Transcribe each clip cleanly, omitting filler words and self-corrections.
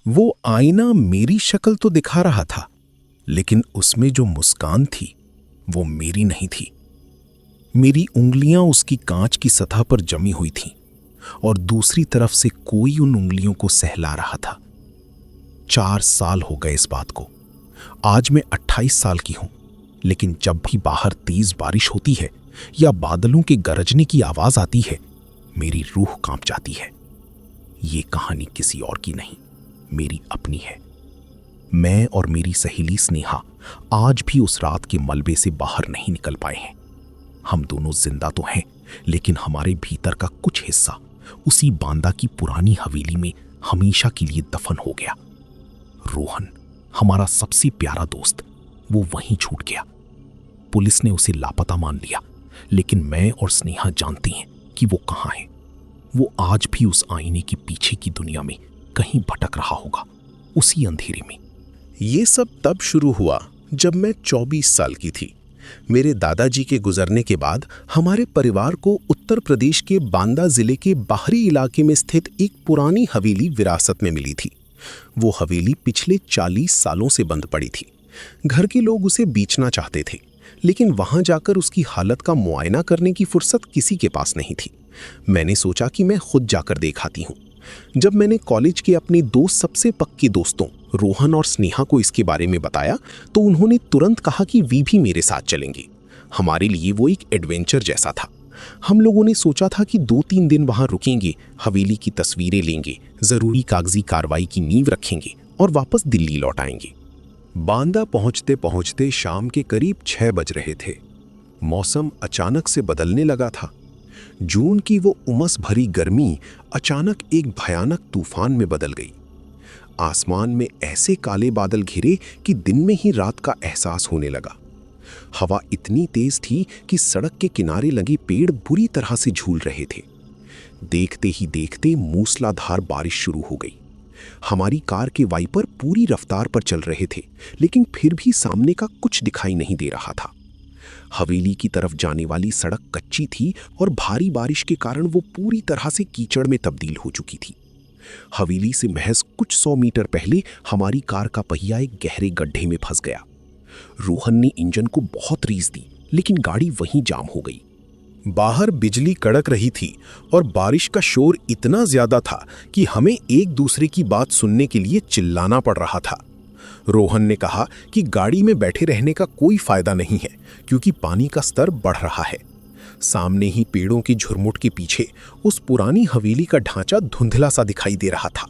वो आईना मेरी शक्ल तो दिखा रहा था, लेकिन उसमें जो मुस्कान थी वो मेरी नहीं थी। मेरी उंगलियां उसकी कांच की सतह पर जमी हुई थीं और दूसरी तरफ से कोई उन उंगलियों को सहला रहा था। 4 साल हो गए इस बात को। आज मैं 28 साल की हूं, लेकिन जब भी बाहर तेज बारिश होती है या बादलों के गरजने की आवाज आती है, मेरी रूह कांप जाती है। ये कहानी किसी और की नहीं, मेरी अपनी है। मैं और मेरी सहेली स्नेहा आज भी उस रात के मलबे से बाहर नहीं निकल पाए हैं। हम दोनों जिंदा तो हैं, लेकिन हमारे भीतर का कुछ हिस्सा उसी बांदा की पुरानी हवेली में हमेशा के लिए दफन हो गया। रोहन, हमारा सबसे प्यारा दोस्त, वो वहीं छूट गया। पुलिस ने उसे लापता मान लिया, लेकिन मैं और स्नेहा जानती हैं कि वो कहाँ है। वो आज भी उस आईने के पीछे की दुनिया में कहीं भटक रहा होगा, उसी अंधेरे में। ये सब तब शुरू हुआ जब मैं 24 साल की थी। मेरे दादाजी के गुजरने के बाद हमारे परिवार को उत्तर प्रदेश के बांदा जिले के बाहरी इलाके में स्थित एक पुरानी हवेली विरासत में मिली थी। वो हवेली पिछले 40 सालों से बंद पड़ी थी। घर के लोग उसे बेचना चाहते थे, लेकिन वहां जाकर उसकी हालत का मुआयना करने की फुर्सत किसी के पास नहीं थी। मैंने सोचा कि मैं खुद जाकर देख आती हूँ। जब मैंने कॉलेज के अपने 2 सबसे पक्के दोस्तों रोहन और स्नेहा को इसके बारे में बताया, तो उन्होंने तुरंत कहा कि वे भी मेरे साथ चलेंगे। हमारे लिए वो एक एडवेंचर जैसा था। हम लोगों ने सोचा था कि 2-3 दिन वहां रुकेंगे, हवेली की तस्वीरें लेंगे, जरूरी कागजी कार्रवाई की नींव रखेंगे और वापस दिल्ली लौट आएंगे। बांदा पहुंचते पहुंचते शाम के करीब 6 बज रहे थे। मौसम अचानक से बदलने लगा था। जून की वो उमस भरी गर्मी अचानक एक भयानक तूफान में बदल गई। आसमान में ऐसे काले बादल घिरे कि दिन में ही रात का एहसास होने लगा। हवा इतनी तेज थी कि सड़क के किनारे लगे पेड़ बुरी तरह से झूल रहे थे। देखते ही देखते मूसलाधार बारिश शुरू हो गई। हमारी कार के वाइपर पूरी रफ्तार पर चल रहे थे, लेकिन फिर भी सामने का कुछ दिखाई नहीं दे रहा था। हवेली की तरफ जाने वाली सड़क कच्ची थी और भारी बारिश के कारण वो पूरी तरह से कीचड़ में तब्दील हो चुकी थी। हवेली से महज कुछ 100 मीटर पहले हमारी कार का पहिया एक गहरे गड्ढे में फंस गया। रोहन ने इंजन को बहुत रीस दी, लेकिन गाड़ी वहीं जाम हो गई। बाहर बिजली कड़क रही थी और बारिश का शोर इतना ज्यादा था कि हमें एक दूसरे की बात सुनने के लिए चिल्लाना पड़ रहा था। रोहन ने कहा कि गाड़ी में बैठे रहने का कोई फायदा नहीं है, क्योंकि पानी का स्तर बढ़ रहा है। सामने ही पेड़ों की झुरमुट के पीछे उस पुरानी हवेली का ढांचा धुंधला सा दिखाई दे रहा था।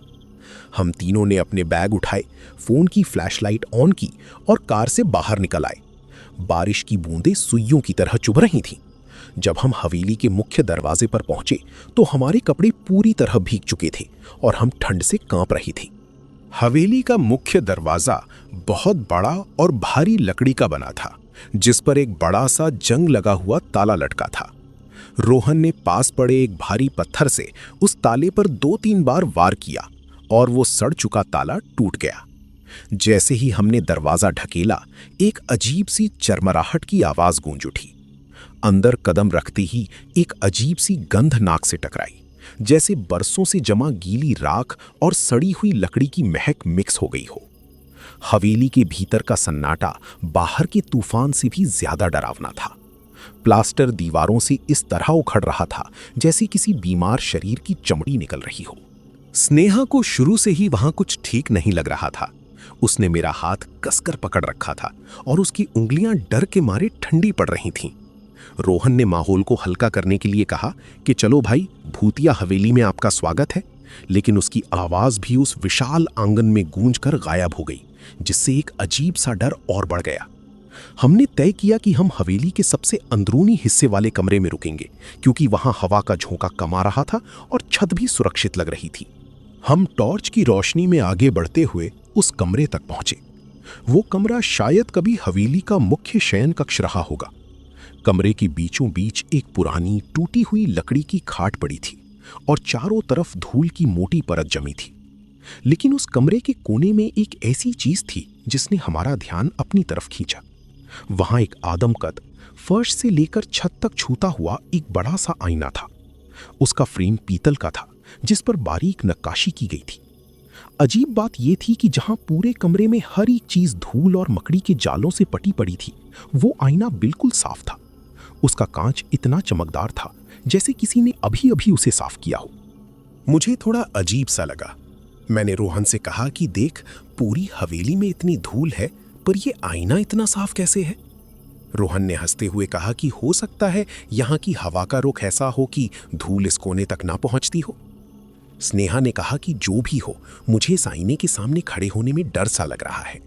हम तीनों ने अपने बैग उठाए, फोन की फ्लैशलाइट ऑन की और कार से बाहर निकल आए। बारिश की बूंदें सुइयों की तरह चुभ रही थीं। जब हम हवेली के मुख्य दरवाजे पर पहुंचे तो हमारे कपड़े पूरी तरह भीग चुके थे और हम ठंड से कांप रही थी। हवेली का मुख्य दरवाजा बहुत बड़ा और भारी लकड़ी का बना था, जिस पर एक बड़ा सा जंग लगा हुआ ताला लटका था। रोहन ने पास पड़े एक भारी पत्थर से उस ताले पर 2-3 बार वार किया और वो सड़ चुका ताला टूट गया। जैसे ही हमने दरवाजा ढकेला, एक अजीब सी चरमराहट की आवाज गूंज उठी। अंदर कदम रखते ही एक अजीब सी गंध नाक से टकराई, जैसे बरसों से जमा गीली राख और सड़ी हुई लकड़ी की महक मिक्स हो गई हो। हवेली के भीतर का सन्नाटा बाहर के तूफान से भी ज्यादा डरावना था। प्लास्टर दीवारों से इस तरह उखड़ रहा था जैसे किसी बीमार शरीर की चमड़ी निकल रही हो। स्नेहा को शुरू से ही वहां कुछ ठीक नहीं लग रहा था। उसने मेरा हाथ कसकर पकड़ रखा था और उसकी उंगलियां डर के मारे ठंडी पड़ रही थीं। रोहन ने माहौल को हल्का करने के लिए कहा कि चलो भाई, भूतिया हवेली में आपका स्वागत है, लेकिन उसकी आवाज भी उस विशाल आंगन में गूंजकर गायब हो गई, जिससे एक अजीब सा डर और बढ़ गया। हमने तय किया कि हम हवेली के सबसे अंदरूनी हिस्से वाले कमरे में रुकेंगे, क्योंकि वहां हवा का झोंका कम आ रहा था और छत भी सुरक्षित लग रही थी। हम टॉर्च की रोशनी में आगे बढ़ते हुए उस कमरे तक पहुंचे। वो कमरा शायद कभी हवेली का मुख्य शयन कक्ष रहा होगा। कमरे के बीचों बीच एक पुरानी टूटी हुई लकड़ी की खाट पड़ी थी और चारों तरफ धूल की मोटी परत जमी थी। लेकिन उस कमरे के कोने में एक ऐसी चीज थी जिसने हमारा ध्यान अपनी तरफ खींचा। वहां एक आदमकद, फर्श से लेकर छत तक छूता हुआ एक बड़ा सा आईना था। उसका फ्रेम पीतल का था, जिस पर बारीक नक्काशी की गई थी। अजीब बात यह थी कि जहां पूरे कमरे में हर एक चीज धूल और मकड़ी के जालों से पटी पड़ी थी, वो आईना बिल्कुल साफ था। उसका कांच इतना चमकदार था जैसे किसी ने अभी अभी उसे साफ किया हो। मुझे थोड़ा अजीब सा लगा। मैंने रोहन से कहा कि देख, पूरी हवेली में इतनी धूल है, पर यह आईना इतना साफ कैसे है? रोहन ने हंसते हुए कहा कि हो सकता है यहाँ की हवा का रुख ऐसा हो कि धूल इस कोने तक ना पहुंचती हो। स्नेहा ने कहा कि जो भी हो, मुझे इस आईने के सामने खड़े होने में डर सा लग रहा है।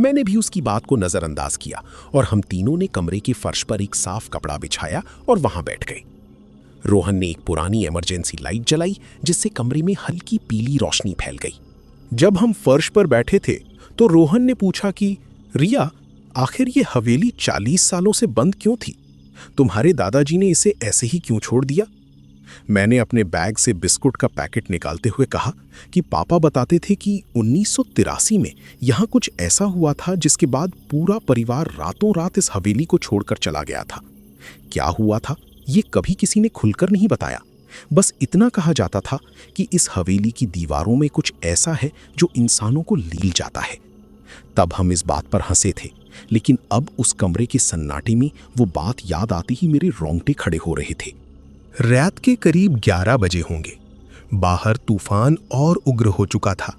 मैंने भी उसकी बात को नजरअंदाज किया और हम तीनों ने कमरे के फर्श पर एक साफ कपड़ा बिछाया और वहां बैठ गए। रोहन ने एक पुरानी इमरजेंसी लाइट जलाई जिससे कमरे में हल्की पीली रोशनी फैल गई। जब हम फर्श पर बैठे थे तो रोहन ने पूछा कि रिया, आखिर ये हवेली 40 सालों से बंद क्यों थी? तुम्हारे दादाजी ने इसे ऐसे ही क्यों छोड़ दिया? मैंने अपने बैग से बिस्कुट का पैकेट निकालते हुए कहा कि पापा बताते थे कि 1983 में यहाँ कुछ ऐसा हुआ था जिसके बाद पूरा परिवार रातों रात इस हवेली को छोड़कर चला गया था। क्या हुआ था ये कभी किसी ने खुलकर नहीं बताया। बस इतना कहा जाता था कि इस हवेली की दीवारों में कुछ ऐसा है जो इंसानों को लील जाता है। तब हम इस बात पर हंसे थे, लेकिन अब उस कमरे के सन्नाटे में वो बात याद आती ही मेरे रोंगटे खड़े हो रहे थे। रात के करीब 11 बजे होंगे। बाहर तूफान और उग्र हो चुका था।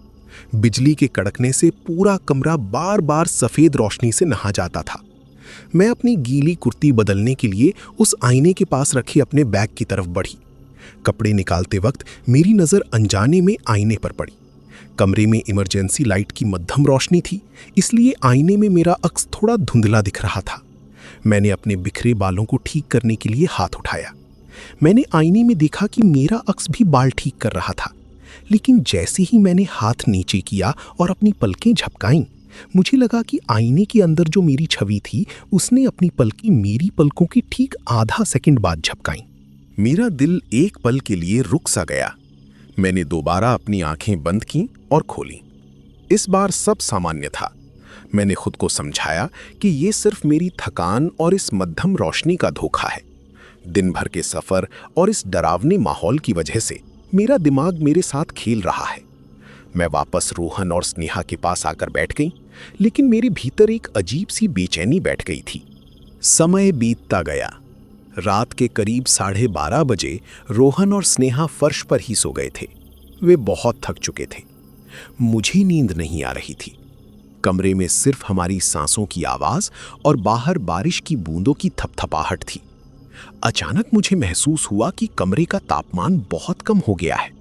बिजली के कड़कने से पूरा कमरा बार बार सफेद रोशनी से नहा जाता था। मैं अपनी गीली कुर्ती बदलने के लिए उस आईने के पास रखे अपने बैग की तरफ बढ़ी। कपड़े निकालते वक्त मेरी नज़र अनजाने में आईने पर पड़ी। कमरे में इमरजेंसी लाइट की मध्यम रोशनी थी, इसलिए आईने में मेरा अक्स थोड़ा धुंधला दिख रहा था। मैंने अपने बिखरे बालों को ठीक करने के लिए हाथ उठाया। मैंने आईने में देखा कि मेरा अक्स भी बाल ठीक कर रहा था, लेकिन जैसे ही मैंने हाथ नीचे किया और अपनी पलकें झपकाईं, मुझे लगा कि आईने के अंदर जो मेरी छवि थी उसने अपनी पलकें मेरी पलकों के ठीक आधा सेकंड बाद झपकाईं। मेरा दिल एक पल के लिए रुक सा गया। मैंने दोबारा अपनी आंखें बंद की और खोली। इस बार सब सामान्य था। मैंने खुद को समझाया कि ये सिर्फ मेरी थकान और इस मध्यम रोशनी का धोखा है। दिन भर के सफर और इस डरावने माहौल की वजह से मेरा दिमाग मेरे साथ खेल रहा है। मैं वापस रोहन और स्नेहा के पास आकर बैठ गई, लेकिन मेरे भीतर एक अजीब सी बेचैनी बैठ गई थी। समय बीतता गया। रात के करीब 12:30 बजे रोहन और स्नेहा फर्श पर ही सो गए थे। वे बहुत थक चुके थे। मुझे नींद नहीं आ रही थी। कमरे में सिर्फ हमारी सांसों की आवाज और बाहर बारिश की बूंदों की थपथपाहट थी। अचानक मुझे महसूस हुआ कि कमरे का तापमान बहुत कम हो गया है।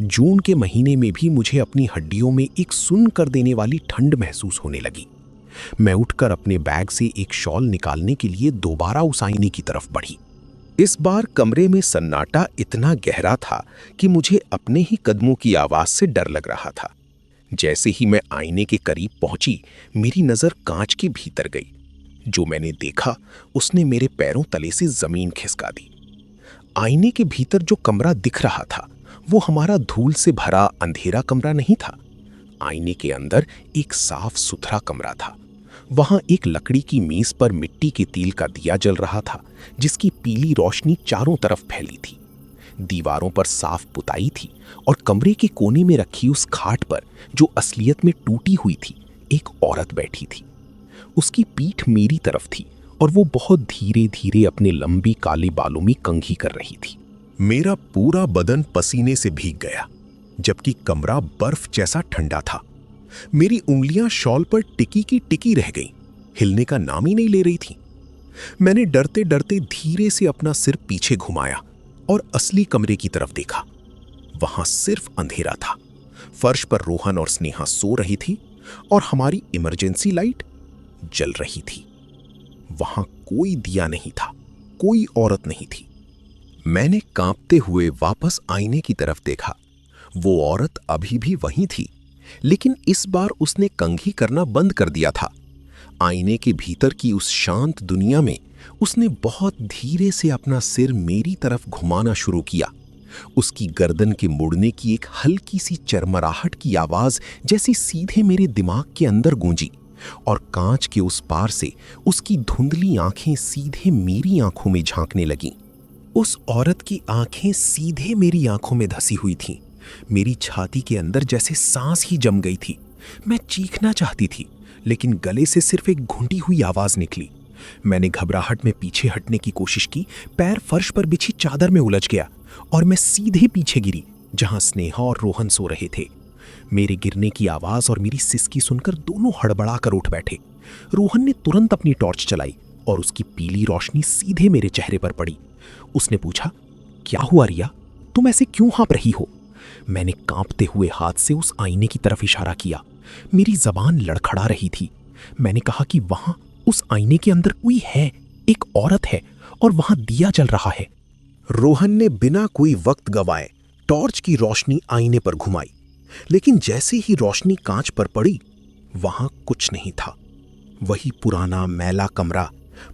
जून के महीने में भी मुझे अपनी हड्डियों में एक सुन्न कर देने वाली ठंड महसूस होने लगी। मैं उठकर अपने बैग से एक शॉल निकालने के लिए दोबारा उस आईने की तरफ बढ़ी। इस बार कमरे में सन्नाटा इतना गहरा था कि मुझे अपने ही कदमों की आवाज से डर लग रहा था। जैसे ही मैं आईने के करीब पहुंची, मेरी नजर कांच के भीतर गई। जो मैंने देखा उसने मेरे पैरों तले से जमीन खिसका दी। आईने के भीतर जो कमरा दिख रहा था वो हमारा धूल से भरा अंधेरा कमरा नहीं था। आईने के अंदर एक साफ सुथरा कमरा था। वहां एक लकड़ी की मेज पर मिट्टी के तेल का दिया जल रहा था, जिसकी पीली रोशनी चारों तरफ फैली थी। दीवारों पर साफ पुताई थी और कमरे के कोने में रखी उस खाट पर, जो असलियत में टूटी हुई थी, एक औरत बैठी थी। उसकी पीठ मेरी तरफ थी और वो बहुत धीरे धीरे अपने लंबे काले बालों में कंघी कर रही थी। मेरा पूरा बदन पसीने से भीग गया, जबकि कमरा बर्फ जैसा ठंडा था। मेरी उंगलियां शॉल पर टिकी की टिकी रह गईं, हिलने का नाम ही नहीं ले रही थी। मैंने डरते डरते धीरे से अपना सिर पीछे घुमाया और असली कमरे की तरफ देखा। वहां सिर्फ अंधेरा था। फर्श पर रोहन और स्नेहा सो रही थी और हमारी इमरजेंसी लाइट जल रही थी। वहां कोई दिया नहीं था, कोई औरत नहीं थी। मैंने कांपते हुए वापस आईने की तरफ देखा। वो औरत अभी भी वहीं थी, लेकिन इस बार उसने कंघी करना बंद कर दिया था। आईने के भीतर की उस शांत दुनिया में उसने बहुत धीरे से अपना सिर मेरी तरफ घुमाना शुरू किया। उसकी गर्दन के मुड़ने की एक हल्की सी चरमराहट की आवाज जैसे सीधे मेरे दिमाग के अंदर गूंजी, और कांच के उस पार से उसकी धुंधली आंखें सीधे मेरी आंखों में झांकने लगीं। उस औरत की आंखें सीधे मेरी आंखों में धसी हुई थीं, मेरी छाती के अंदर जैसे सांस ही जम गई थी। मैं चीखना चाहती थी, लेकिन गले से सिर्फ एक घुंटी हुई आवाज निकली। मैंने घबराहट में पीछे हटने की कोशिश की, पैर फर्श पर बिछी चादर में उलझ गया और मैं सीधे पीछे गिरी, जहां स्नेहा और रोहन सो रहे थे। मेरे गिरने की आवाज और मेरी सिसकी सुनकर दोनों हड़बड़ाकर उठ बैठे। रोहन ने तुरंत अपनी टॉर्च चलाई और उसकी पीली रोशनी सीधे मेरे चेहरे पर पड़ी। उसने पूछा, क्या हुआ रिया, तुम ऐसे क्यों हाँप रही हो? मैंने कांपते हुए हाथ से उस आईने की तरफ इशारा किया। मेरी जबान लड़खड़ा रही थी। मैंने कहा कि वहां उस आईने के अंदर कोई है, एक औरत है और वहां दिया जल रहा है। रोहन ने बिना कोई वक्त गवाए टॉर्च की रोशनी आईने पर घुमाई, लेकिन जैसे ही रोशनी कांच पर पड़ी, वहां कुछ नहीं था। वही पुराना मैला कमरा,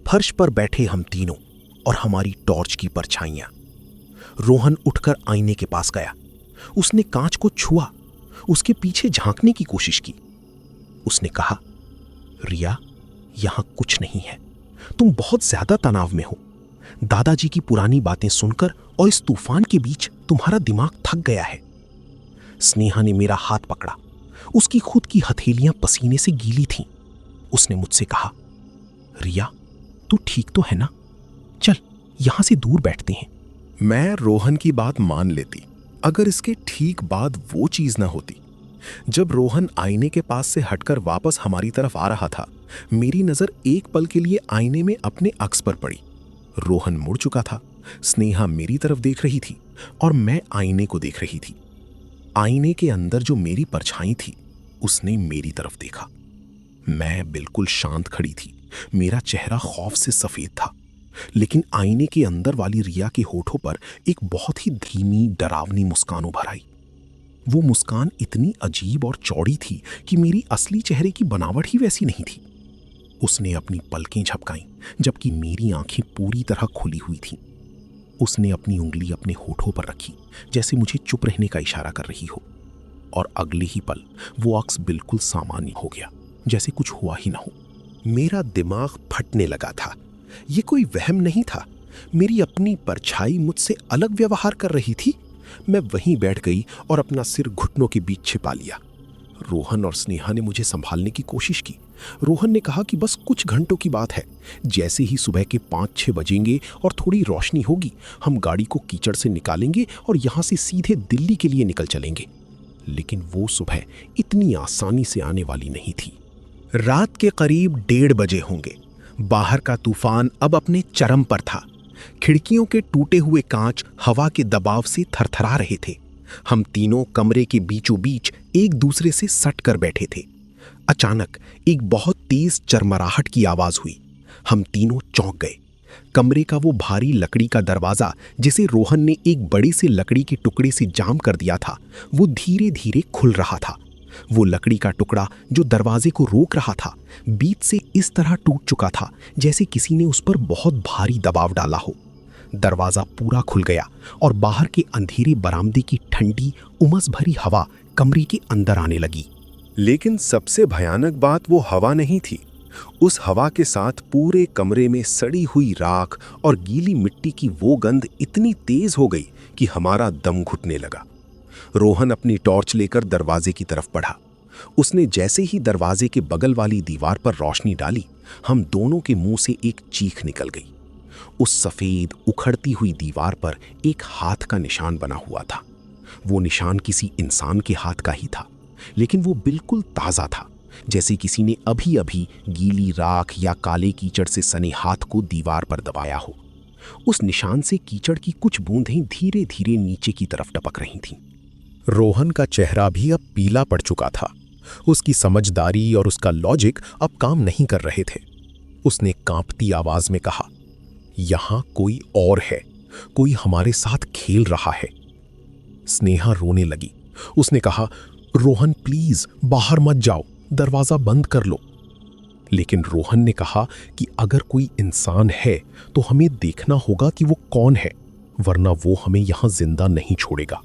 फर्श पर बैठे हम तीनों और हमारी टॉर्च की परछाइयां। रोहन उठकर आईने के पास गया। उसने कांच को छुआ, उसके पीछे झांकने की कोशिश की। उसने कहा, रिया, यहां कुछ नहीं है, तुम बहुत ज्यादा तनाव में हो। दादाजी की पुरानी बातें सुनकर और इस तूफान के बीच तुम्हारा दिमाग थक गया है। स्नेहा ने मेरा हाथ पकड़ा। उसकी खुद की हथेलियां पसीने से गीली थीं। उसने मुझसे कहा, रिया, तू ठीक तो है ना? चल यहां से दूर बैठते हैं। मैं रोहन की बात मान लेती अगर इसके ठीक बाद वो चीज ना होती। जब रोहन आईने के पास से हटकर वापस हमारी तरफ आ रहा था, मेरी नजर एक पल के लिए आईने में अपने अक्स पर पड़ी। रोहन मुड़ चुका था, स्नेहा मेरी तरफ देख रही थी और मैं आईने को देख रही थी। आईने के अंदर जो मेरी परछाई थी, उसने मेरी तरफ देखा। मैं बिल्कुल शांत खड़ी थी। मेरा चेहरा खौफ से सफेद था, लेकिन आईने के अंदर वाली रिया के होठों पर एक बहुत ही धीमी, डरावनी मुस्कान उभर आई। वो मुस्कान इतनी अजीब और चौड़ी थी कि मेरी असली चेहरे की बनावट ही वैसी नहीं थी। उसने अपनी पलकें झपकाईं, जबकि मेरी आंखें पूरी तरह खुली हुई थीं। उसने अपनी उंगली अपने होठों पर रखी, जैसे मुझे चुप रहने का इशारा कर रही हो, और अगले ही पल वो अक्स बिल्कुल सामान्य हो गया, जैसे कुछ हुआ ही ना हो। मेरा दिमाग फटने लगा था। ये कोई वहम नहीं था। मेरी अपनी परछाई मुझसे अलग व्यवहार कर रही थी। मैं वहीं बैठ गई और अपना सिर घुटनों के बीच छिपा लिया। रोहन और स्नेहा ने मुझे संभालने की कोशिश की। रोहन ने कहा कि बस कुछ घंटों की बात है, जैसे ही सुबह के 5-6 बजेंगे और थोड़ी रोशनी होगी, हम गाड़ी को कीचड़ से निकालेंगे और यहाँ से सीधे दिल्ली के लिए निकल चलेंगे। लेकिन वो सुबह इतनी आसानी से आने वाली नहीं थी। रात के करीब 1:30 बजे होंगे। बाहर का तूफान अब अपने चरम पर था। खिड़कियों के टूटे हुए कांच हवा के दबाव से थरथरा रहे थे। हम तीनों कमरे के बीचों बीच एक दूसरे से सट कर बैठे थे। अचानक एक बहुत तेज चरमराहट की आवाज हुई। हम तीनों चौंक गए। कमरे का वो भारी लकड़ी का दरवाजा, जिसे रोहन ने एक बड़े से लकड़ी के टुकड़े से जाम कर दिया था, वो धीरे धीरे खुल रहा था। वो लकड़ी का टुकड़ा जो दरवाजे को रोक रहा था, बीच से इस तरह टूट चुका था जैसे किसी ने उस पर बहुत भारी दबाव डाला हो। दरवाजा पूरा खुल गया और बाहर के अंधेरे बरामदे की ठंडी, उमस भरी हवा कमरे के अंदर आने लगी। लेकिन सबसे भयानक बात वो हवा नहीं थी। उस हवा के साथ पूरे कमरे में सड़ी हुई राख और गीली मिट्टी की वो गंध इतनी तेज हो गई कि हमारा दम घुटने लगा। रोहन अपनी टॉर्च लेकर दरवाजे की तरफ बढ़ा। उसने जैसे ही दरवाजे के बगल वाली दीवार पर रोशनी डाली, हम दोनों के मुंह से एक चीख निकल गई। उस सफेद उखड़ती हुई दीवार पर एक हाथ का निशान बना हुआ था। वो निशान किसी इंसान के हाथ का ही था, लेकिन वो बिल्कुल ताज़ा था, जैसे किसी ने अभी अभी गीली राख या काले कीचड़ से सने हाथ को दीवार पर दबाया हो। उस निशान से कीचड़ की कुछ बूंदें धीरे धीरे नीचे की तरफ टपक रही थीं। रोहन का चेहरा भी अब पीला पड़ चुका था। उसकी समझदारी और उसका लॉजिक अब काम नहीं कर रहे थे। उसने कांपती आवाज में कहा, यहां कोई और है, कोई हमारे साथ खेल रहा है। स्नेहा रोने लगी। उसने कहा, रोहन प्लीज बाहर मत जाओ, दरवाजा बंद कर लो। लेकिन रोहन ने कहा कि अगर कोई इंसान है तो हमें देखना होगा कि वो कौन है, वरना वो हमें यहां जिंदा नहीं छोड़ेगा।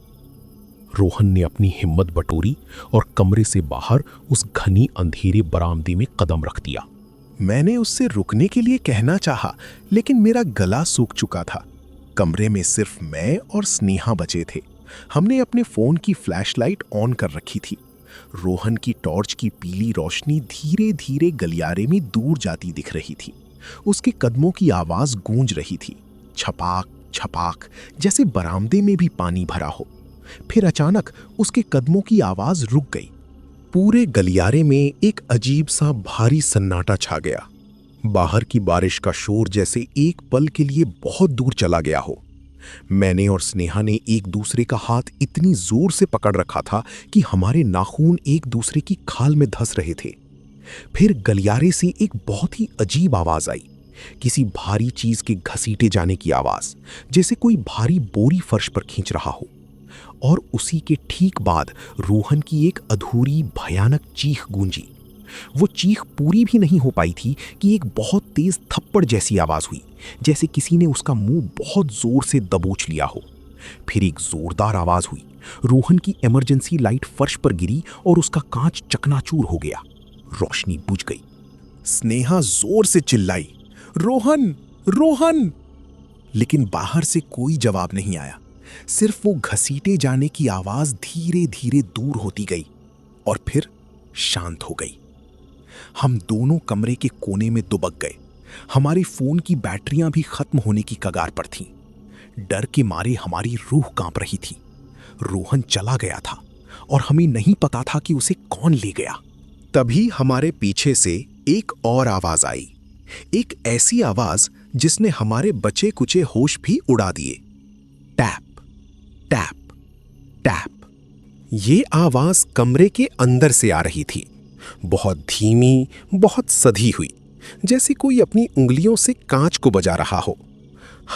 रोहन ने अपनी हिम्मत बटोरी और कमरे से बाहर उस घनी अंधेरे बरामदे में कदम रख दिया। मैंने उससे रुकने के लिए कहना चाहा, लेकिन मेरा गला सूख चुका था। कमरे में सिर्फ मैं और स्नेहा बचे थे। हमने अपने फोन की फ्लैशलाइट ऑन कर रखी थी। रोहन की टॉर्च की पीली रोशनी धीरे धीरे गलियारे में दूर जाती दिख रही थी। उसके कदमों की आवाज गूंज रही थी, छपाक छपाक, जैसे बरामदे में भी पानी भरा हो। फिर अचानक उसके कदमों की आवाज रुक गई। पूरे गलियारे में एक अजीब सा भारी सन्नाटा छा गया। बाहर की बारिश का शोर जैसे एक पल के लिए बहुत दूर चला गया हो। मैंने और स्नेहा ने एक दूसरे का हाथ इतनी जोर से पकड़ रखा था कि हमारे नाखून एक दूसरे की खाल में धंस रहे थे। फिर गलियारे से एक बहुत ही अजीब आवाज आई, किसी भारी चीज के घसीटे जाने की आवाज, जैसे कोई भारी बोरी फर्श पर खींच रहा हो। और उसी के ठीक बाद रोहन की एक अधूरी भयानक चीख गूंजी। वो चीख पूरी भी नहीं हो पाई थी कि एक बहुत तेज थप्पड़ जैसी आवाज हुई, जैसे किसी ने उसका मुंह बहुत जोर से दबोच लिया हो। फिर एक जोरदार आवाज हुई। रोहन की इमरजेंसी लाइट फर्श पर गिरी और उसका कांच चकनाचूर हो गया। रोशनी बुझ गई। स्नेहा जोर से चिल्लाई, रोहन रोहन! लेकिन बाहर से कोई जवाब नहीं आया। सिर्फ वो घसीटे जाने की आवाज धीरे धीरे दूर होती गई और फिर शांत हो गई। हम दोनों कमरे के कोने में दुबक गए। हमारे फोन की बैटरियां भी खत्म होने की कगार पर थीं। डर के मारे हमारी रूह कांप रही थी। रोहन चला गया था और हमें नहीं पता था कि उसे कौन ले गया। तभी हमारे पीछे से एक और आवाज आई, एक ऐसी आवाज जिसने हमारे बचे कुचे होश भी उड़ा दिए। Tap tap tap. ये आवाज कमरे के अंदर से आ रही थी, बहुत धीमी, बहुत सधी हुई, जैसे कोई अपनी उंगलियों से कांच को बजा रहा हो।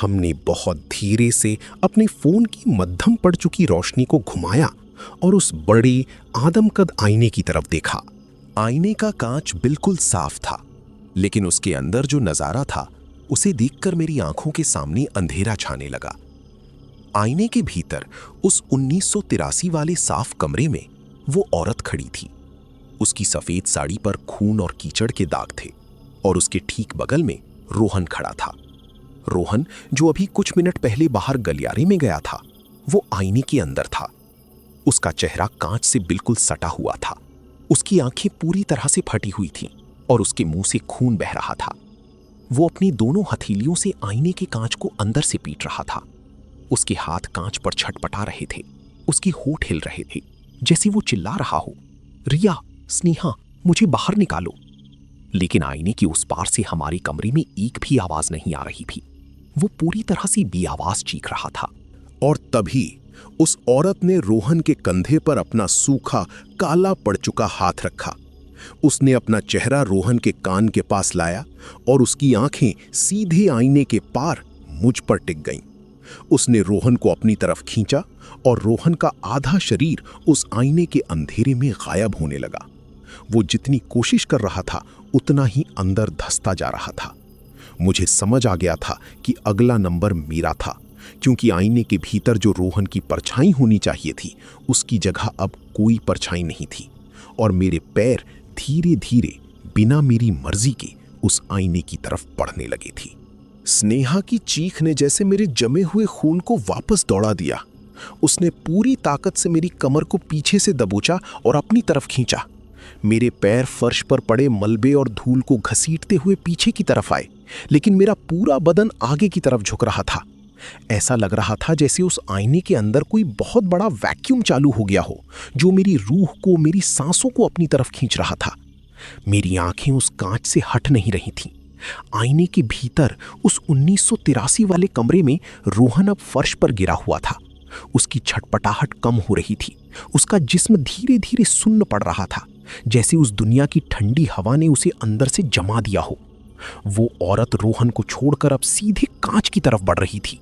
हमने बहुत धीरे से अपने फोन की मध्यम पड़ चुकी रोशनी को घुमाया और उस बड़े आदमकद आईने की तरफ देखा। आईने का कांच बिल्कुल साफ था, लेकिन उसके अंदर जो नजारा था उसे देखकर मेरी आंखों के सामने अंधेरा छाने लगा। आईने के भीतर उस 1983 वाले साफ कमरे में वो औरत खड़ी थी। उसकी सफेद साड़ी पर खून और कीचड़ के दाग थे और उसके ठीक बगल में रोहन खड़ा था। रोहन, जो अभी कुछ मिनट पहले बाहर गलियारे में गया था, वो आईने के अंदर था। उसका चेहरा कांच से बिल्कुल सटा हुआ था। उसकी आंखें पूरी तरह से फटी हुई थीं और उसके मुंह से खून बह रहा था। वो अपनी दोनों हथेलियों से आईने के कांच को अंदर से पीट रहा था। उसके हाथ कांच पर छटपटा रहे थे। उसके होंठ हिल रहे थे, जैसे वो चिल्ला रहा हो, रिया, स्नेहा, मुझे बाहर निकालो। लेकिन आईने की उस पार से हमारे कमरे में एक भी आवाज नहीं आ रही थी। वो पूरी तरह से बेआवाज चीख रहा था। और तभी उस औरत ने रोहन के कंधे पर अपना सूखा, काला पड़ चुका हाथ रखा। उसने अपना चेहरा रोहन के कान के पास लाया और उसकी आंखें सीधे आईने के पार मुझ पर टिक गईं। उसने रोहन को अपनी तरफ खींचा और रोहन का आधा शरीर उस आईने के अंधेरे में गायब होने लगा। वो जितनी कोशिश कर रहा था उतना ही अंदर धंसता जा रहा था। मुझे समझ आ गया था कि अगला नंबर मेरा था, क्योंकि आईने के भीतर जो रोहन की परछाई होनी चाहिए थी, उसकी जगह अब कोई परछाई नहीं थी और मेरे पैर धीरे धीरे बिना मेरी मर्जी के उस आईने की तरफ बढ़ने लगी थी। स्नेहा की चीख ने जैसे मेरे जमे हुए खून को वापस दौड़ा दिया। उसने पूरी ताकत से मेरी कमर को पीछे से दबोचा और अपनी तरफ खींचा। मेरे पैर फर्श पर पड़े मलबे और धूल को घसीटते हुए पीछे की तरफ आए, लेकिन मेरा पूरा बदन आगे की तरफ झुक रहा था। ऐसा लग रहा था जैसे उस आईने के अंदर कोई बहुत बड़ा वैक्यूम चालू हो गया हो, जो मेरी रूह को, मेरी सांसों को अपनी तरफ खींच रहा था। मेरी आंखें उस कांच से हट नहीं रही थीं। आईने के भीतर उस 1983 वाले कमरे में रोहन अब फर्श पर गिरा हुआ था। उसकी छटपटाहट कम हो रही थी। उसका जिस्म धीरे धीरे सुन्न पड़ रहा था, जैसे उस दुनिया की ठंडी हवा ने उसे अंदर से जमा दिया हो। वो औरत रोहन को छोड़कर अब सीधे कांच की तरफ बढ़ रही थी।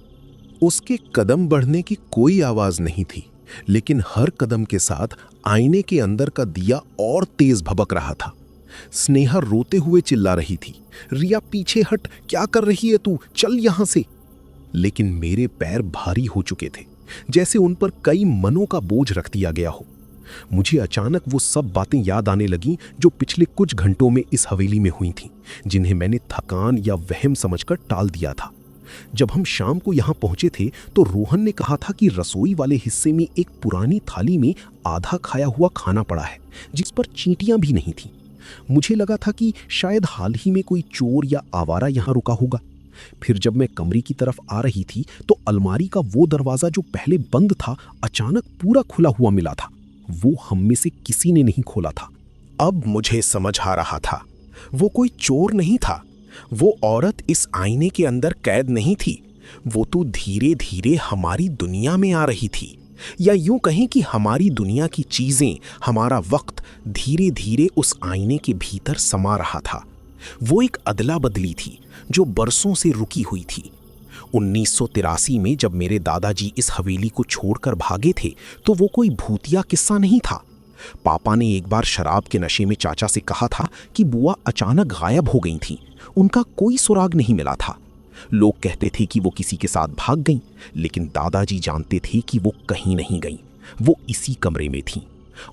उसके कदम बढ़ने की कोई आवाज नहीं थी, लेकिन हर कदम के साथ आईने के अंदर का दिया और तेज भभक रहा था। स्नेहा रोते हुए चिल्ला रही थी, रिया पीछे हट, क्या कर रही है तू, चल यहां से। लेकिन मेरे पैर भारी हो चुके थे, जैसे उन पर कई मनों का बोझ रख दिया गया हो। मुझे अचानक वो सब बातें याद आने लगीं जो पिछले कुछ घंटों में इस हवेली में हुई थीं, जिन्हें मैंने थकान या वहम समझकर टाल दिया था। जब हम शाम को यहाँ पहुंचे थे तो रोहन ने कहा था कि रसोई वाले हिस्से में एक पुरानी थाली में आधा खाया हुआ खाना पड़ा है जिस पर चींटियां भी नहीं थीं। मुझे लगा था कि शायद हाल ही में कोई चोर या आवारा यहाँ रुका होगा। फिर जब मैं कमरे की तरफ आ रही थी तो अलमारी का वो दरवाज़ा जो पहले बंद था अचानक पूरा खुला हुआ मिला था। वो हम में से किसी ने नहीं खोला था। अब मुझे समझ आ रहा था, वो कोई चोर नहीं था। वो औरत इस आईने के अंदर कैद नहीं थी। वो तो धीरे धीरे हमारी दुनिया में आ रही थी, या यूं कहें कि हमारी दुनिया की चीजें, हमारा वक्त धीरे धीरे उस आईने के भीतर समा रहा था। वो एक अदला बदली थी जो बरसों से रुकी हुई थी। 1983 में जब मेरे दादाजी इस हवेली को छोड़कर भागे थे तो वो कोई भूतिया किस्सा नहीं था। पापा ने एक बार शराब के नशे में चाचा से कहा था कि बुआ अचानक गायब हो गई थीं। उनका कोई सुराग नहीं मिला था। लोग कहते थे कि वो किसी के साथ भाग गईं, लेकिन दादाजी जानते थे कि वो कहीं नहीं गईं। वो इसी कमरे में थीं।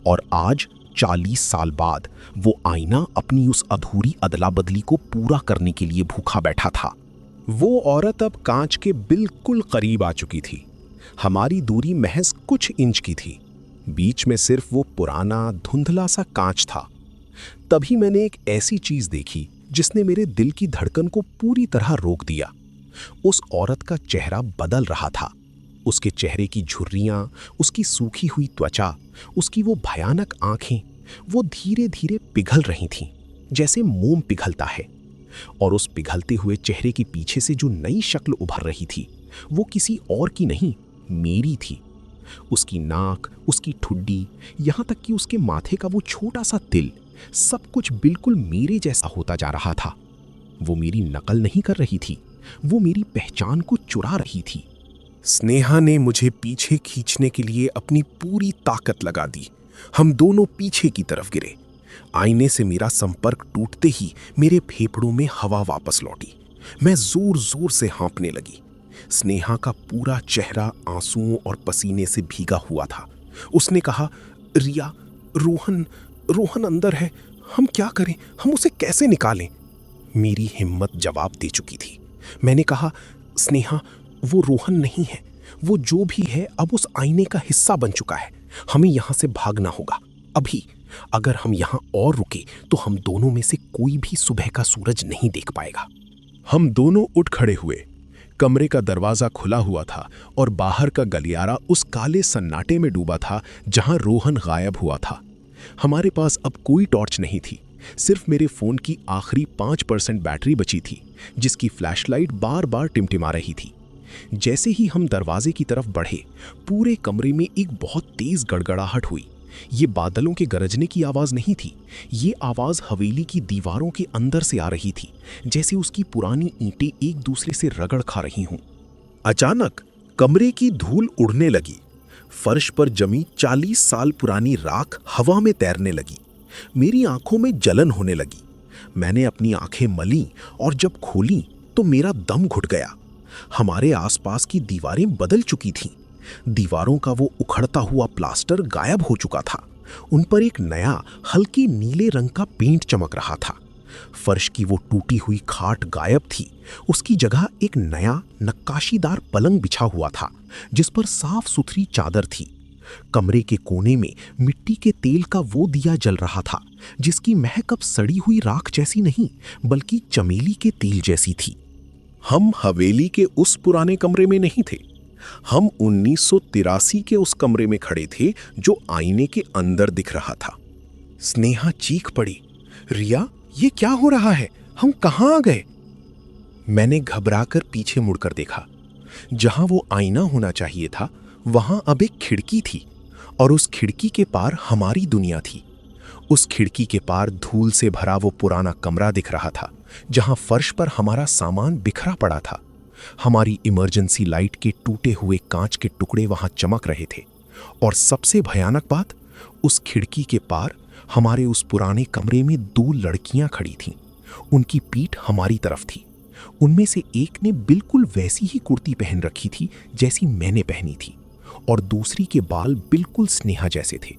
और आज 40 साल बाद वो आईना अपनी उस अधूरी अदला बदली को पूरा करने के लिए भूखा बैठा था। वो औरत अब कांच के बिल्कुल करीब आ चुकी थी। हमारी दूरी महज कुछ इंच की थी। बीच में सिर्फ वो पुराना धुंधला सा कांच था। तभी मैंने एक ऐसी चीज देखी जिसने मेरे दिल की धड़कन को पूरी तरह रोक दिया। उस औरत का चेहरा बदल रहा था। उसके चेहरे की झुर्रियां, उसकी सूखी हुई त्वचा, उसकी वो भयानक आंखें, वो धीरे धीरे पिघल रही थीं, जैसे मोम पिघलता है। और उस पिघलते हुए चेहरे के पीछे से जो नई शक्ल उभर रही थी वो किसी और की नहीं, मेरी थी। उसकी नाक, उसकी ठुड्डी, यहाँ तक कि उसके माथे का वो छोटा सा तिल, सब कुछ बिल्कुल मेरे जैसा होता जा रहा था। वो मेरी नकल नहीं कर रही थी, वो मेरी पहचान को चुरा रही थी। स्नेहा ने मुझे पीछे खींचने के लिए अपनी पूरी ताकत लगा दी। हम दोनों पीछे की तरफ गिरे। आईने से मेरा संपर्क टूटते ही मेरे फेफड़ों में हवा वापस लौटी। मैं जोर जोर से हाँफने लगी। स्नेहा का पूरा चेहरा आंसुओं और पसीने से भीगा हुआ था। उसने कहा, रिया, रोहन अंदर है। हम क्या करें? हम उसे कैसे निकालें? मेरी हिम्मत जवाब दे चुकी थी। मैंने कहा, स्नेहा, वो रोहन नहीं है। वो जो भी है अब उस आईने का हिस्सा बन चुका है। हमें यहाँ से भागना होगा अभी। अगर हम यहाँ और रुके तो हम दोनों में से कोई भी सुबह का सूरज नहीं देख पाएगा। हम दोनों उठ खड़े हुए। कमरे का दरवाजा खुला हुआ था और बाहर का गलियारा उस काले सन्नाटे में डूबा था जहां रोहन गायब हुआ था। हमारे पास अब कोई टॉर्च नहीं थी। सिर्फ मेरे फोन की आखिरी 5% बैटरी बची थी, जिसकी फ्लैशलाइट बार बार टिमटिमा रही थी। जैसे ही हम दरवाजे की तरफ बढ़े, पूरे कमरे में एक बहुत तेज गड़गड़ाहट हुई। ये बादलों के गरजने की आवाज नहीं थी। ये आवाज हवेली की दीवारों के अंदर से आ रही थी, जैसे उसकी पुरानी ईंटें एक दूसरे से रगड़ खा रही हों। अचानक कमरे की धूल उड़ने लगी। फर्श पर जमी 40 साल पुरानी राख हवा में तैरने लगी। मेरी आंखों में जलन होने लगी। मैंने अपनी आंखें मली और जब खोली तो मेरा दम घुट गया। हमारे आसपास की दीवारें बदल चुकी थीं। दीवारों का वो उखड़ता हुआ प्लास्टर गायब हो चुका था। उन पर एक नया हल्के नीले रंग का पेंट चमक रहा था। फर्श की वो टूटी हुई खाट गायब थी। उसकी जगह एक नया नक्काशीदार पलंग बिछा हुआ था, जिस पर साफ सुथरी चादर थी। कमरे के कोने में मिट्टी के तेल का वो दिया जल रहा था, जिसकी महक अब सड़ी हुई राख जैसी नहीं बल्कि चमेली के तेल जैसी थी। हम हवेली के उस पुराने कमरे में नहीं थे। हम 1983 के उस कमरे में खड़े थे जो आईने के अंदर दिख रहा था। स्नेहा चीख पड़ी, रिया, ये क्या हो रहा है? हम कहाँ आ गए? मैंने घबराकर पीछे मुड़कर देखा। जहां वो आईना होना चाहिए था वहां अब एक खिड़की थी, और उस खिड़की के पार हमारी दुनिया थी। उस खिड़की के पार धूल से भरा वो पुराना कमरा दिख रहा था, जहां फर्श पर हमारा सामान बिखरा पड़ा था। हमारी इमरजेंसी लाइट के टूटे हुए कांच के टुकड़े वहां चमक रहे थे। और सबसे भयानक बात, उस खिड़की के पार हमारे उस पुराने कमरे में 2 लड़कियां खड़ी थीं। उनकी पीठ हमारी तरफ थी। उनमें से एक ने बिल्कुल वैसी ही कुर्ती पहन रखी थी जैसी मैंने पहनी थी, और दूसरी के बाल बिल्कुल स्नेहा जैसे थे।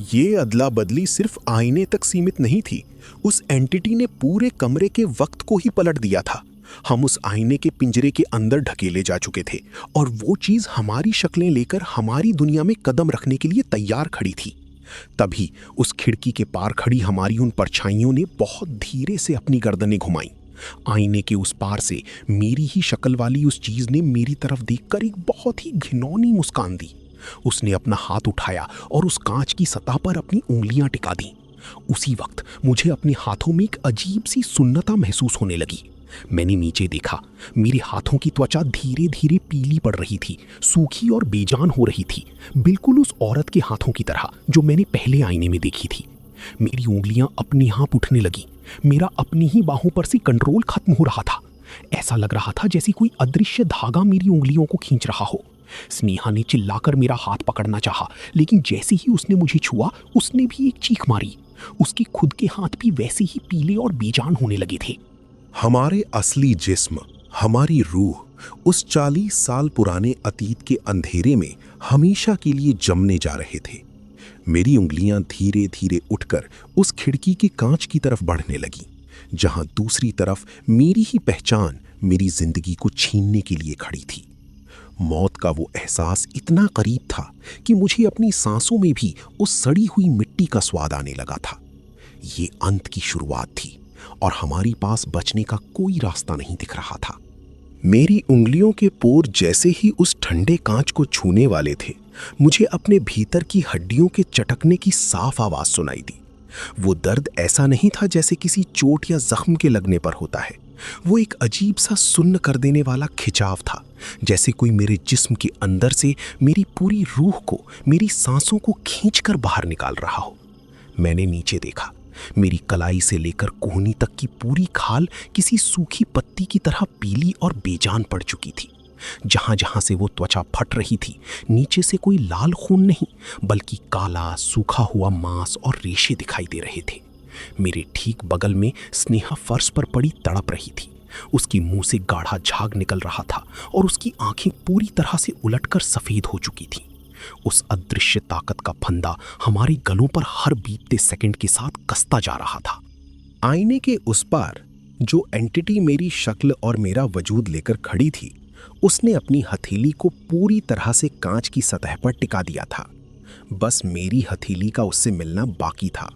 ये अदला बदली सिर्फ आईने तक सीमित नहीं थी। उस एंटिटी ने पूरे कमरे के वक्त को ही पलट दिया था। हम उस आईने के पिंजरे के अंदर ढकेले जा चुके थे और वो चीज हमारी शक्लें लेकर हमारी दुनिया में कदम रखने के लिए तैयार खड़ी थी। तभी उस खिड़की के पार खड़ी हमारी उन परछाइयों ने बहुत धीरे से अपनी गर्दनें घुमाई। आईने के उस पार से मेरी ही शक्ल वाली उस चीज ने मेरी तरफ देखकर एक बहुत ही घिनौनी मुस्कान दी। उसने अपना हाथ उठाया और उस कांच की सतह पर अपनी उंगलियां टिका दी। उसी वक्त मुझे अपने हाथों में एक अजीब सी सुन्नता महसूस होने लगी। मैंने नीचे देखा, मेरे हाथों की त्वचा धीरे धीरे पीली पड़ रही थी, सूखी और बेजान हो रही थी, बिल्कुल उस औरत के हाथों की तरह जो मैंने पहले आईने में देखी थी। मेरी उंगलियां अपने आप उठने लगी। मेरा अपनी ही बाहों पर से कंट्रोल खत्म हो रहा था। ऐसा लग रहा था जैसे कोई अदृश्य धागा मेरी उंगलियों को खींच रहा हो। स्नेहा ने चिल्लाकर मेरा हाथ पकड़ना चाहा, लेकिन जैसे ही उसने मुझे छुआ, उसने भी एक चीख मारी। उसके खुद के हाथ भी वैसे ही पीले और बेजान होने लगे थे। हमारे असली जिस्म, हमारी रूह उस 40 साल पुराने अतीत के अंधेरे में हमेशा के लिए जमने जा रहे थे। मेरी उंगलियां धीरे धीरे उठकर उस खिड़की के कांच की तरफ बढ़ने लगी, जहां दूसरी तरफ मेरी ही पहचान मेरी जिंदगी को छीनने के लिए खड़ी थी। मौत का वो एहसास इतना करीब था कि मुझे अपनी सांसों में भी उस सड़ी हुई मिट्टी का स्वाद आने लगा था। ये अंत की शुरुआत थी और हमारी पास बचने का कोई रास्ता नहीं दिख रहा था। मेरी उंगलियों के पोर जैसे ही उस ठंडे कांच को छूने वाले थे, मुझे अपने भीतर की हड्डियों के चटकने की साफ आवाज सुनाई दी। वो दर्द ऐसा नहीं था जैसे किसी चोट या जख्म के लगने पर होता है। वो एक अजीब सा सुन्न कर देने वाला खिंचाव था, जैसे कोई मेरे जिस्म के अंदर से मेरी पूरी रूह को, मेरी सांसों को खींचकर बाहर निकाल रहा हो। मैंने नीचे देखा। मेरी कलाई से लेकर कोहनी तक की पूरी खाल किसी सूखी पत्ती की तरह पीली और बेजान पड़ चुकी थी। जहां जहां से वो त्वचा फट रही थी, नीचे से कोई लाल खून नहीं, बल्कि काला सूखा हुआ मांस और रेशे दिखाई दे रहे थे। मेरे ठीक बगल में स्नेहा फर्श पर पड़ी तड़प रही थी। उसकी मुंह से गाढ़ा झाग निकल रहा था और उसकी आंखें पूरी तरह से उलटकर सफेद हो चुकी थीं। उस अदृश्य ताकत का फंदा हमारे गलों पर हर बीतते सेकंड के साथ कसता जा रहा था। आईने के उस पार जो एंटिटी मेरी शक्ल और मेरा वजूद लेकर खड़ी थी, उसने अपनी हथेली को पूरी तरह से कांच की सतह पर टिका दिया था। बस मेरी हथेली का उससे मिलना बाकी था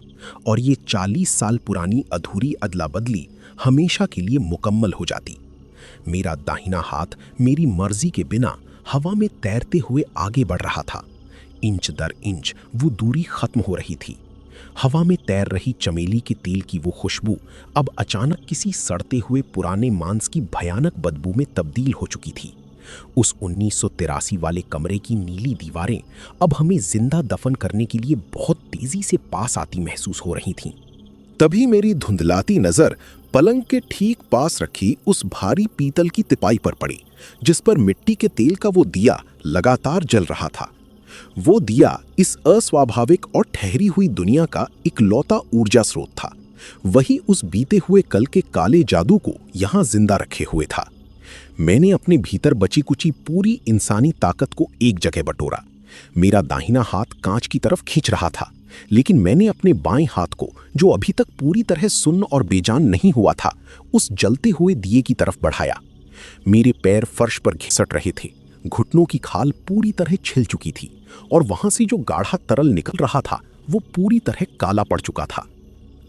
और ये 40 साल पुरानी अधूरी अदला बदली हमेशा के लिए मुकम्मल हो जाती। मेरा दाहिना हाथ मेरी मर्जी के बिना हवा में तैरते हुए आगे बढ़ रहा था। इंच दर इंच वो दूरी खत्म हो रही थी। हवा में तैर रही चमेली के तेल की वो खुशबू अब अचानक किसी सड़ते हुए पुराने मांस की भयानक बदबू में तब्दील हो चुकी थी। उस 1983 वाले कमरे की नीली दीवारें अब हमें जिंदा दफन करने के लिए बहुत तेजी से पास आती महसूस हो रही थीं। तभी मेरी धुंधलाती नजर पलंग के ठीक पास रखी उस भारी पीतल की तिपाई पर पड़ी, जिस पर मिट्टी के तेल का वो दिया लगातार जल रहा था। वो दिया इस अस्वाभाविक और ठहरी हुई दुनिया का इकलौता ऊर्जा स्रोत था। वही उस बीते हुए कल के काले जादू को यहां जिंदा रखे हुए था। मैंने अपने भीतर बची कुची पूरी इंसानी ताकत को एक जगह बटोरा। मेरा दाहिना हाथ कांच की तरफ खींच रहा था, लेकिन मैंने अपने बाएं हाथ को, जो अभी तक पूरी तरह सुन्न और बेजान नहीं हुआ था, उस जलते हुए दिए की तरफ बढ़ाया। मेरे पैर फर्श पर घिसट रहे थे। घुटनों की खाल पूरी तरह छिल चुकी थी और वहां से जो गाढ़ा तरल निकल रहा था वो पूरी तरह काला पड़ चुका था।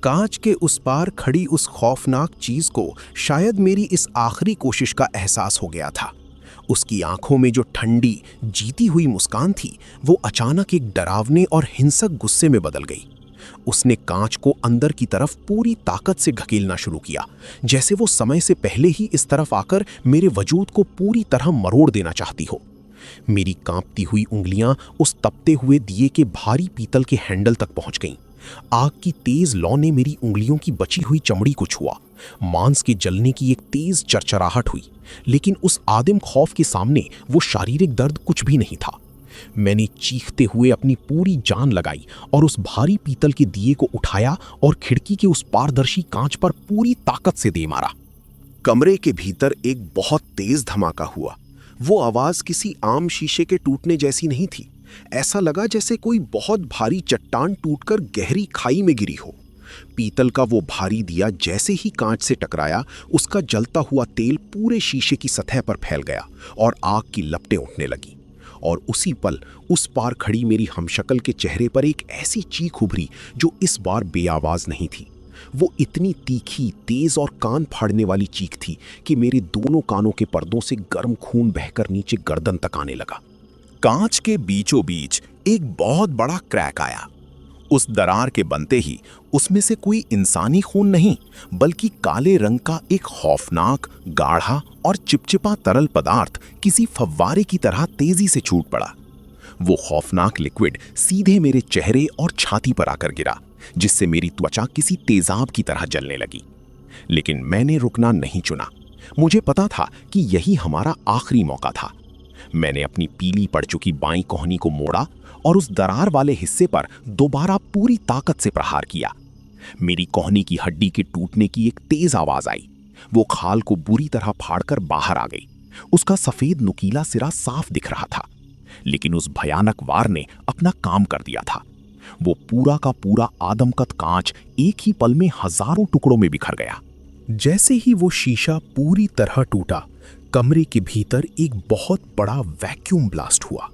कांच के उस पार खड़ी उस खौफनाक चीज को शायद मेरी इस आखिरी कोशिश का एहसास हो गया था। उसकी आंखों में जो ठंडी जीती हुई मुस्कान थी, वो अचानक एक डरावने और हिंसक गुस्से में बदल गई। उसने कांच को अंदर की तरफ पूरी ताकत से घकेलना शुरू किया, जैसे वो समय से पहले ही इस तरफ आकर मेरे वजूद को पूरी तरह मरोड़ देना चाहती हो। मेरी कांपती हुई उंगलियां उस तपते हुए दिए के भारी पीतल के हैंडल तक पहुंच गईं। आग की तेज लौ ने मेरी उंगलियों की बची हुई चमड़ी को छुआ। मांस के जलने की एक तेज चरचराहट हुई, लेकिन उस आदिम खौफ के सामने वो शारीरिक दर्द कुछ भी नहीं था। मैंने चीखते हुए अपनी पूरी जान लगाई और उस भारी पीतल के दिए को उठाया और खिड़की के उस पारदर्शी कांच पर पूरी ताकत से दे मारा। कमरे के भीतर एक बहुत तेज धमाका हुआ। वो आवाज किसी आम शीशे के टूटने जैसी नहीं थी। ऐसा लगा जैसे कोई बहुत भारी चट्टान टूटकर गहरी खाई में गिरी हो। पीतल का वो भारी दिया जैसे ही कांच से टकराया, उसका जलता हुआ तेल पूरे शीशे की सतह पर फैल गया और आग की लपटें उठने लगी। और उसी पल उस पार खड़ी मेरी हमशक्ल के चेहरे पर एक ऐसी चीख उभरी जो इस बार बेआवाज नहीं थी। वो इतनी तीखी, तेज और कान फाड़ने वाली चीख थी कि मेरे दोनों कानों के पर्दों से गर्म खून बहकर नीचे गर्दन तक आने लगा। कांच के बीचों बीच एक बहुत बड़ा क्रैक आया। उस दरार के बनते ही उसमें से कोई इंसानी खून नहीं, बल्कि काले रंग का एक खौफनाक, गाढ़ा और चिपचिपा तरल पदार्थ किसी फव्वारे की तरह तेजी से छूट पड़ा। वो खौफनाक लिक्विड सीधे मेरे चेहरे और छाती पर आकर गिरा, जिससे मेरी त्वचा किसी तेजाब की तरह जलने लगी। लेकिन मैंने रुकना नहीं चुना। मुझे पता था कि यही हमारा आखिरी मौका था। मैंने अपनी पीली पड़ चुकी बाईं कोहनी को मोड़ा और उस दरार वाले हिस्से पर दोबारा पूरी ताकत से प्रहार किया। मेरी कोहनी की हड्डी के टूटने की एक तेज आवाज आई। वो खाल को बुरी तरह फाड़कर बाहर आ गई। उसका सफेद नुकीला सिरा साफ दिख रहा था, लेकिन उस भयानक वार ने अपना काम कर दिया था। वो पूरा का पूरा आदमकद कांच एक ही पल में हजारों टुकड़ों में बिखर गया। जैसे ही वो शीशा पूरी तरह टूटा, कमरे के भीतर एक बहुत बड़ा वैक्यूम ब्लास्ट हुआ।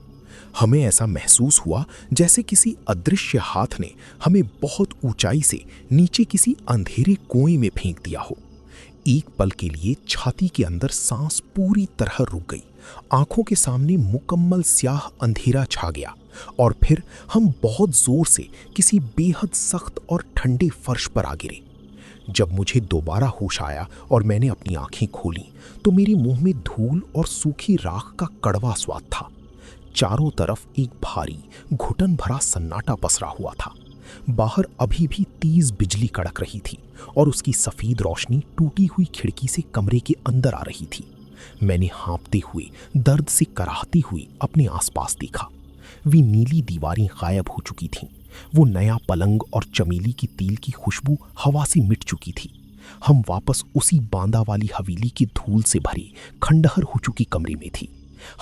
हमें ऐसा महसूस हुआ जैसे किसी अदृश्य हाथ ने हमें बहुत ऊंचाई से नीचे किसी अंधेरे कुएं में फेंक दिया हो। एक पल के लिए छाती के अंदर सांस पूरी तरह रुक गई। आंखों के सामने मुकम्मल स्याह अंधेरा छा गया और फिर हम बहुत जोर से किसी बेहद सख्त और ठंडे फर्श पर आ गिरे। जब मुझे दोबारा होश आया और मैंने अपनी आंखें खोलीं, तो मेरे मुंह में धूल और सूखी राख का कड़वा स्वाद था। चारों तरफ एक भारी, घुटन भरा सन्नाटा पसरा हुआ था। बाहर अभी भी तेज बिजली कड़क रही थी और उसकी सफेद रोशनी टूटी हुई खिड़की से कमरे के अंदर आ रही थी। मैंने हाँफते हुए, दर्द से कराहती हुई अपने आसपास देखा। वे नीली दीवारें गायब हो चुकी थीं। वो नया पलंग और चमेली की तेल की खुशबू हवा से मिट चुकी थी। हम वापस उसी बांदा वाली हवेली की धूल से भरी, खंडहर हो चुकी कमरे में थी।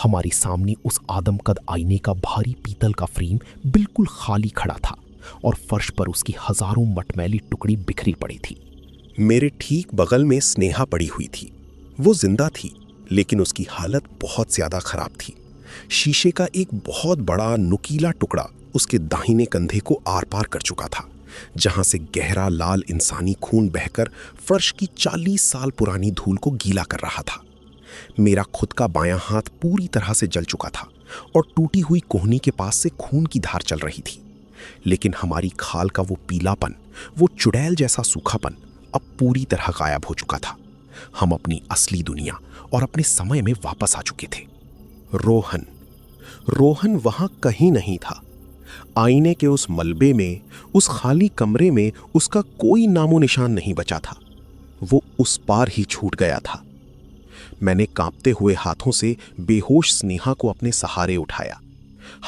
हमारे सामने उस आदमकद आईने का भारी पीतल का फ्रेम बिल्कुल खाली खड़ा था और फर्श पर उसकी हजारों मटमैली टुकड़ी बिखरी पड़ी थी। मेरे ठीक बगल में स्नेहा पड़ी हुई थी। वो जिंदा थी, लेकिन उसकी हालत बहुत ज्यादा खराब थी। शीशे का एक बहुत बड़ा नुकीला टुकड़ा उसके दाहिने कंधे को आर पार कर चुका था, जहां से गहरा लाल इंसानी खून बहकर फर्श की 40 साल पुरानी धूल को गीला कर रहा था। मेरा खुद का बायां हाथ पूरी तरह से जल चुका था और टूटी हुई कोहनी के पास से खून की धार चल रही थी। लेकिन हमारी खाल का वो पीलापन, वो चुड़ैल जैसा सूखापन अब पूरी तरह गायब हो चुका था। हम अपनी असली दुनिया और अपने समय में वापस आ चुके थे। रोहन वहां कहीं नहीं था। आईने के उस मलबे में, उस खाली कमरे में उसका कोई नामो निशान नहीं बचा था। वो उस पार ही छूट गया था। मैंने कांपते हुए हाथों से बेहोश स्नेहा को अपने सहारे उठाया।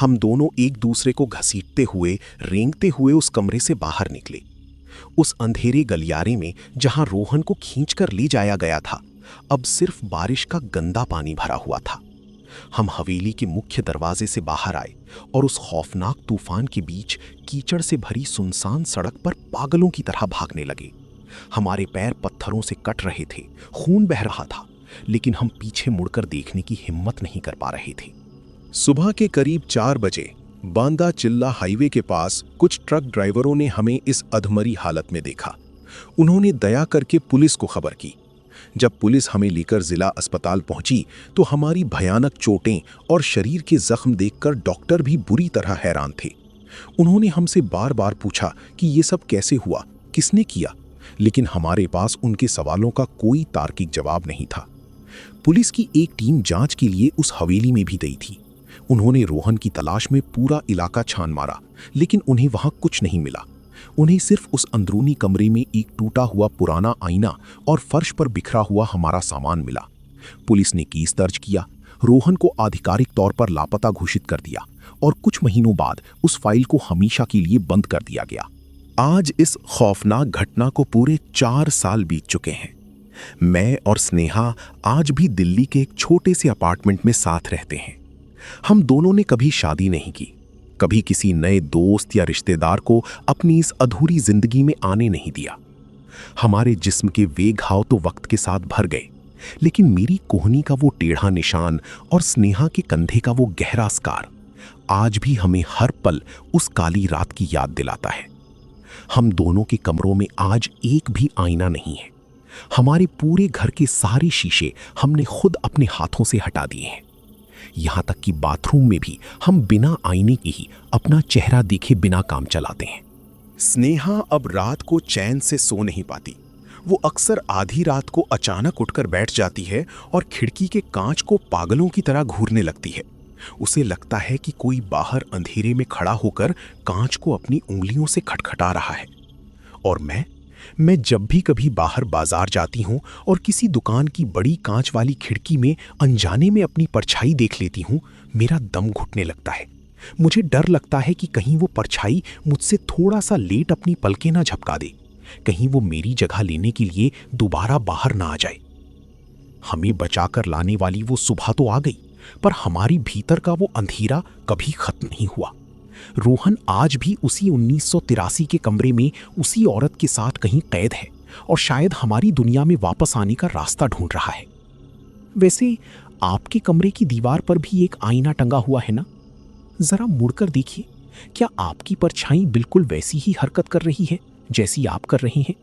हम दोनों एक दूसरे को घसीटते हुए, रेंगते हुए उस कमरे से बाहर निकले। उस अंधेरे गलियारे में जहां रोहन को खींचकर ले जाया गया था, अब सिर्फ बारिश का गंदा पानी भरा हुआ था। हम हवेली के मुख्य दरवाजे से बाहर आए और उस खौफनाक तूफान के बीच कीचड़ से भरी सुनसान सड़क पर पागलों की तरह भागने लगे। हमारे पैर पत्थरों से कट रहे थे, खून बह रहा था, लेकिन हम पीछे मुड़कर देखने की हिम्मत नहीं कर पा रहे थे। सुबह के करीब 4 बजे बांदा चिल्ला हाईवे के पास कुछ ट्रक ड्राइवरों ने हमें इस अधमरी हालत में देखा। उन्होंने दया करके पुलिस को खबर की। जब पुलिस हमें लेकर जिला अस्पताल पहुंची तो हमारी भयानक चोटें और शरीर के जख्म देखकर डॉक्टर भी बुरी तरह हैरान थे। उन्होंने हमसे बार बार पूछा कि ये सब कैसे हुआ, किसने किया, लेकिन हमारे पास उनके सवालों का कोई तार्किक जवाब नहीं था। पुलिस की एक टीम जांच के लिए उस हवेली में भी गई थी। उन्होंने रोहन की तलाश में पूरा इलाका छान मारा, लेकिन उन्हें वहां कुछ नहीं मिला। उन्हें सिर्फ उस अंदरूनी कमरे में एक टूटा हुआ पुराना आईना और फर्श पर बिखरा हुआ हमारा सामान मिला। पुलिस ने केस दर्ज किया, रोहन को आधिकारिक तौर पर लापता घोषित कर दिया और कुछ महीनों बाद उस फाइल को हमेशा के लिए बंद कर दिया गया। आज इस खौफनाक घटना को पूरे 4 साल बीत चुके हैं। मैं और स्नेहा आज भी दिल्ली के एक छोटे से अपार्टमेंट में साथ रहते हैं। हम दोनों ने कभी शादी नहीं की, कभी किसी नए दोस्त या रिश्तेदार को अपनी इस अधूरी जिंदगी में आने नहीं दिया। हमारे जिस्म के वे घाव तो वक्त के साथ भर गए, लेकिन मेरी कोहनी का वो टेढ़ा निशान और स्नेहा के कंधे का वो गहरा स्कार आज भी हमें हर पल उस काली रात की याद दिलाता है। हम दोनों के कमरों में आज एक भी आईना नहीं है। हमारे पूरे घर के सारे शीशे हमने खुद अपने हाथों से हटा दिए हैं। यहां तक कि बाथरूम में भी हम बिना आईने के ही अपना चेहरा देखे बिना काम चलाते हैं। स्नेहा अब रात को चैन से सो नहीं पाती। वो अक्सर आधी रात को अचानक उठकर बैठ जाती है और खिड़की के कांच को पागलों की तरह घूरने लगती है। उसे लगता है कि कोई बाहर अंधेरे में खड़ा होकर कांच को अपनी उंगलियों से खटखटा रहा है। और मैं जब भी कभी बाहर बाजार जाती हूँ और किसी दुकान की बड़ी कांच वाली खिड़की में अनजाने में अपनी परछाई देख लेती हूँ, मेरा दम घुटने लगता है। मुझे डर लगता है कि कहीं वो परछाई मुझसे थोड़ा सा लेट अपनी पलकें ना झपका दे, कहीं वो मेरी जगह लेने के लिए दोबारा बाहर ना आ जाए। हमें बचाकर लाने वाली वो सुबह तो आ गई, पर हमारी भीतर का वो अंधेरा कभी खत्म नहीं हुआ। रोहन आज भी उसी 1983 के कमरे में उसी औरत के साथ कहीं कैद है और शायद हमारी दुनिया में वापस आने का रास्ता ढूंढ रहा है। वैसे आपके कमरे की दीवार पर भी एक आईना टंगा हुआ है ना? जरा मुड़कर देखिए, क्या आपकी परछाई बिल्कुल वैसी ही हरकत कर रही है जैसी आप कर रही हैं?